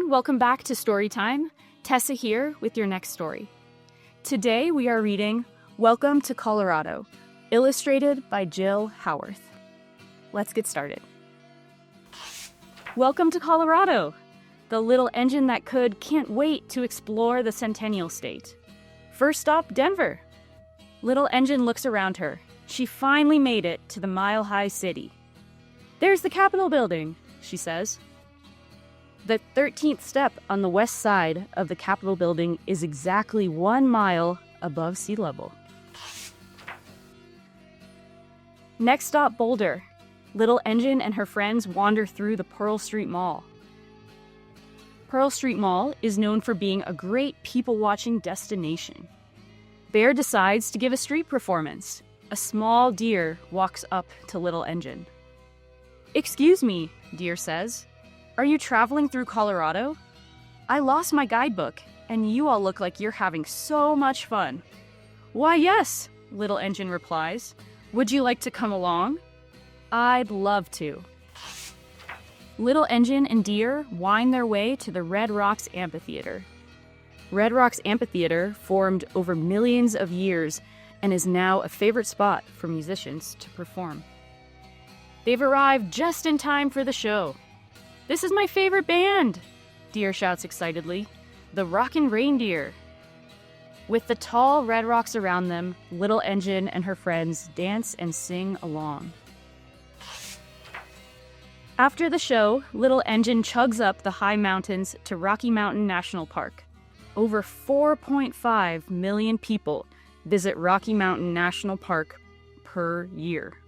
everyone, welcome back to Storytime. Tessa here with your next story. Today we are reading Welcome to Colorado, illustrated by Jill Howarth. Let's get started. Welcome to Colorado. The little engine that could can't wait to explore the Centennial State. First stop, Denver. Little engine looks around her. She finally made it to the mile-high city. There's the Capitol building, she says. The 13th step on the west side of the Capitol building is exactly 1 mile above sea level. Next stop, Boulder. Little engine and her friends wander through the Pearl Street Mall. Pearl Street Mall is known for being a great people-watching destination. Bear decides to give a street performance. A small deer walks up to Little Engine. "Excuse me," Deer says. "Are you traveling through Colorado? I lost my guidebook, and you all look like you're having so much fun." "Why, yes," Little Engine replies. "Would you like to come along?" "I'd love to." Little Engine and Deer wind their way to the Red Rocks Amphitheater. Red Rocks Amphitheater formed over millions of years and is now a favorite spot for musicians to perform. They've arrived just in time for the show. "This is my favorite band," Deer shouts excitedly. "The Rockin' Reindeer." With the tall red rocks around them, Little Engine and her friends dance and sing along. After the show, Little Engine chugs up the high mountains to Rocky Mountain National Park. Over 4.5 million people visit Rocky Mountain National Park per year.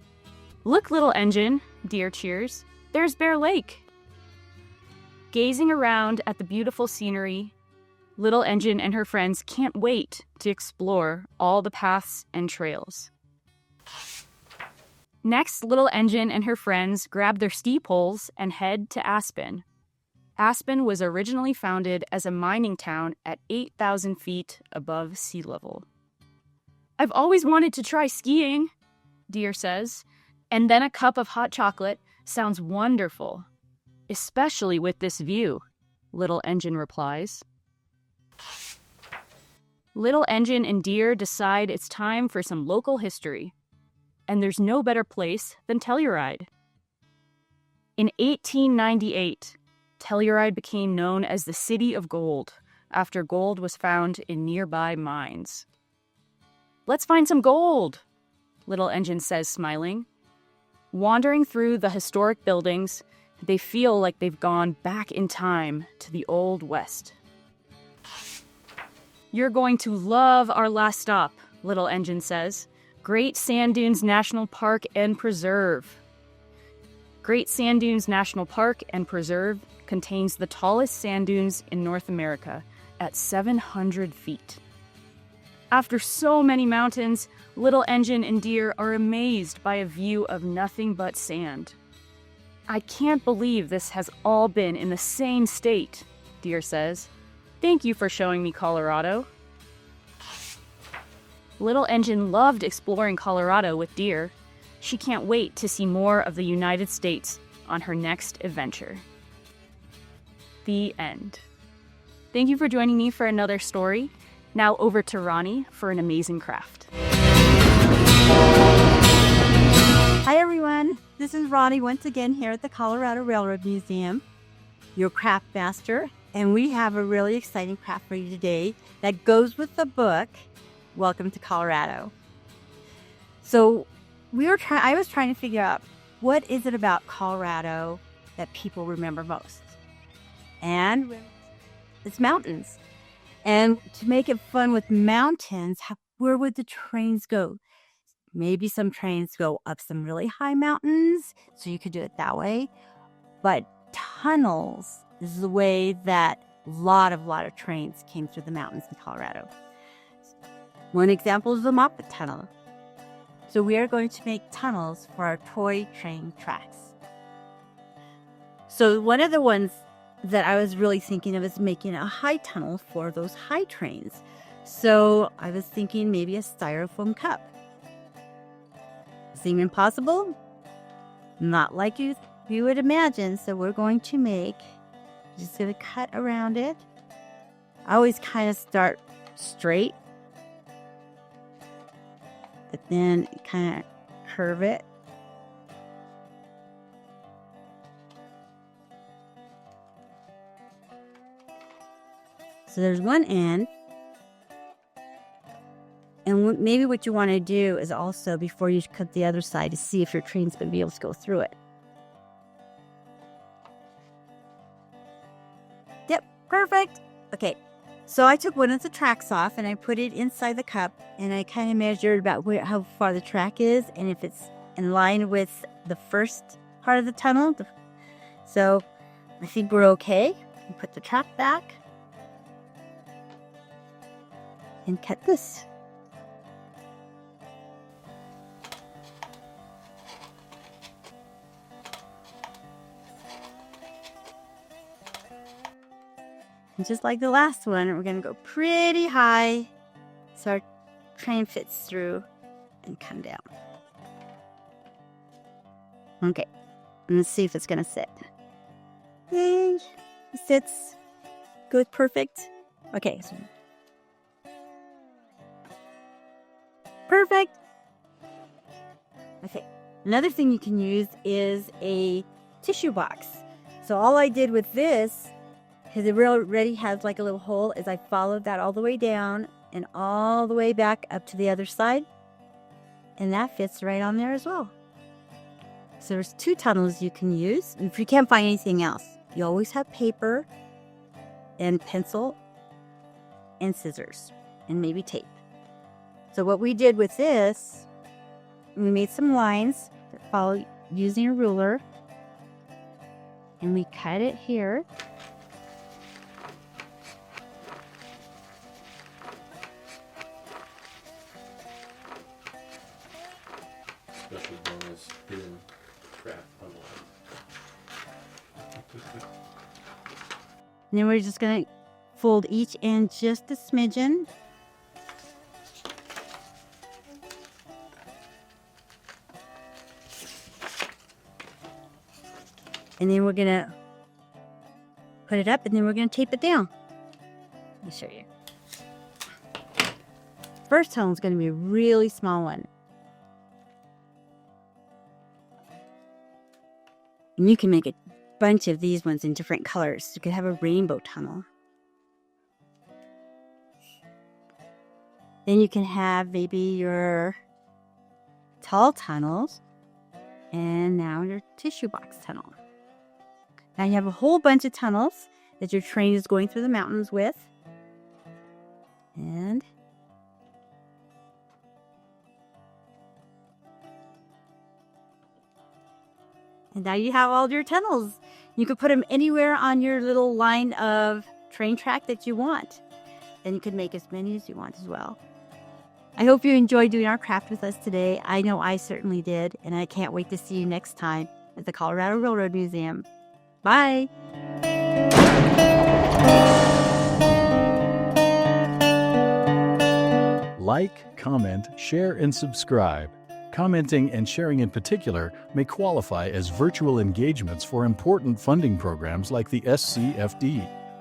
"Look, Little Engine," Deer cheers. "There's Bear Lake." Gazing around at the beautiful scenery, Little Engine and her friends can't wait to explore all the paths and trails. Next, Little Engine and her friends grab their ski poles and head to Aspen. Aspen was originally founded as a mining town at 8,000 feet above sea level. "I've always wanted to try skiing," Deer says, "and then a cup of hot chocolate sounds wonderful. Especially with this view," Little Engine replies. Little Engine and Deer decide it's time for some local history. And there's no better place than Telluride. In 1898, Telluride became known as the City of Gold after gold was found in nearby mines. "Let's find some gold," Little Engine says, smiling. Wandering through the historic buildings, they feel like they've gone back in time to the Old West. "You're going to love our last stop," Little Engine says. "Great Sand Dunes National Park and Preserve." Great Sand Dunes National Park and Preserve contains the tallest sand dunes in North America at 700 feet. After so many mountains, Little Engine and Deer are amazed by a view of nothing but sand. "I can't believe this has all been in the same state," Deer says. "Thank you for showing me Colorado." Little Engine loved exploring Colorado with Deer. She can't wait to see more of the United States on her next adventure. The end. Thank you for joining me for another story. Now over to Roni for an amazing craft. Hi everyone, this is Roni once again here at the Colorado Railroad Museum, your craft master, and we have a really exciting craft for you today that goes with the book, Welcome to Colorado. So I was trying to figure out what is it about Colorado that people remember most? And it's mountains. And to make it fun with mountains, where would the trains go? Maybe some trains go up some really high mountains, so you could do it that way. But tunnels is the way that a lot of trains came through the mountains in Colorado. One example is the Moffat Tunnel. So we are going to make tunnels for our toy train tracks. So one of the ones that I was really thinking of is making a high tunnel for those high trains. So I was thinking maybe a styrofoam cup. Seem impossible? Not like you would imagine. So we're going to make Just going to cut around it. I always kind of start straight, but then kind of curve it. So there's one end. And maybe what you want to do is also, before you cut the other side, to see if your train's going to be able to go through it. Yep, perfect. Okay, so I took one of the tracks off and I put it inside the cup, and I kind of measured about how far the track is and if it's in line with the first part of the tunnel. So I think we're okay. Put the track back and cut this. And just like the last one, we're going to go pretty high so our train fits through and come down. Okay, let's see if it's going to sit. Yay, it sits. Good, perfect. Okay, so perfect. Okay, another thing you can use is a tissue box. So all I did with this, because it already has like a little hole, is I followed that all the way down and all the way back up to the other side. And that fits right on there as well. So there's 2 tunnels you can use. And if you can't find anything else, you always have paper and pencil and scissors and maybe tape. So what we did with this, we made some lines that follow using a ruler. And we cut it here. Especially bonus hidden craft unlock. And then we're just going to fold each end just a smidgen. And then we're going to put it up, and then we're going to tape it down. Let me show you. First tunnel is going to be a really small one. And you can make a bunch of these ones in different colors. You could have a rainbow tunnel. Then you can have maybe your tall tunnels, and now your tissue box tunnel. Now you have a whole bunch of tunnels that your train is going through the mountains with. And now you have all your tunnels. You can put them anywhere on your little line of train track that you want. Then you can make as many as you want as well. I hope you enjoyed doing our craft with us today. I know I certainly did, and I can't wait to see you next time at the Colorado Railroad Museum. Bye! Like, comment, share, and subscribe. Commenting and sharing in particular may qualify as virtual engagements for important funding programs like the SCFD.